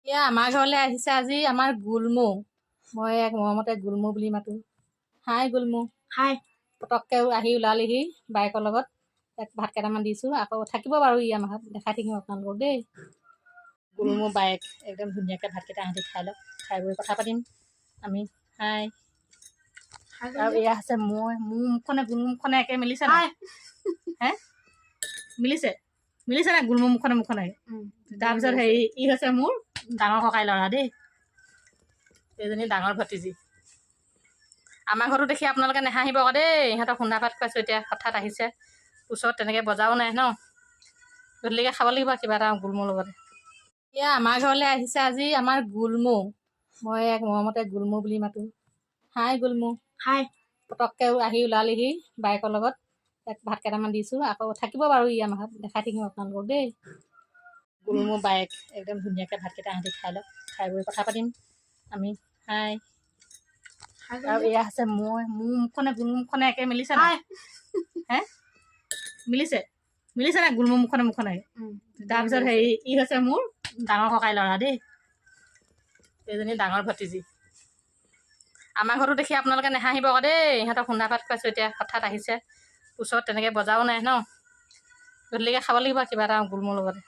এয়া আমাৰ ঘৰলৈ আহিছে আজি আমাৰ গুলমু। মই এক মৰমতে গুলমু বুলি মাতো। হাই গুলমু। হাই পটককৈ আহি ওলালেহি বাইকৰ লগত। তাক ভাত কেইটামান দিছোঁ, আকৌ থাকিব বাৰু ই আমাৰ ঘৰত, দেখাই থাকিম আপোনালোকক দেই। গুলমু বাইক একদম ধুনীয়াকৈ ভাতকেইটা আহি খাই লওক, খাই বৈ কথা পাতিম আমি। হাই। আৰু এয়া আছে মোৰ মুখখনে গুলমু মুখখনে একে মিলিছে নাই? হে মিলিছে মিলিছে নাই গুলমু মুখখনে তাৰপিছত হেৰি ই হৈছে মোৰ ডাঙৰ ককাই ল'ৰা দেই, এইজনী ডাঙৰ ভতিজী। আমাৰ ঘৰতো দেখি আপোনালোকে নাহাঁহিব আকৌ দেই। ইহঁতক খুন্দা ভাত খুৱাইছোঁ, এতিয়া হঠাৎ আহিছে ওচৰত, তেনেকৈ বজাও নাই ন, গধূলিকৈ খাব লাগিব কিবা এটা গুলমুৰ লগতে। এয়া আমাৰ ঘৰলৈ আহিছে আজি আমাৰ গুলমু। মই এক মৰমতে গুলমু বুলি মাতো। হাই গুলমু। হাই পটককৈ আহি ওলালেহি বাইকৰ লগত। তাক ভাত কেইটামান দিছোঁ, আকৌ থাকিব বাৰু ই আমাৰ ঘৰত, দেখাই থাকিম আপোনালোকক দেই। গুলমু বাইক একদম ধুনীয়াকৈ ভাতকেইটা আহি খাই লওক, খাই বৈ কথা পাতিম আমি। হাই। আৰু এয়া আছে মোৰ মুখখনে গুলমু মুখখনে একে মিলিছে নাই? হে মিলিছে মিলিছে নাই গুলমু মুখখনে তাৰপিছত হেৰি ই হৈছে মোৰ ডাঙৰ ককাই ল'ৰা দেই, এইজনী ডাঙৰ ভতিজী। আমাৰ ঘৰতো দেখি আপোনালোকে নাহাঁহিব আকৌ দেই। ইহঁতক খুন্দা ভাত খুৱাইছোঁ, এতিয়া হঠাৎ আহিছে ওচৰত, তেনেকৈ বজাও নাই ন, গধূলিকৈ খাব লাগিব কিবা এটা গুলমুৰ লগতে।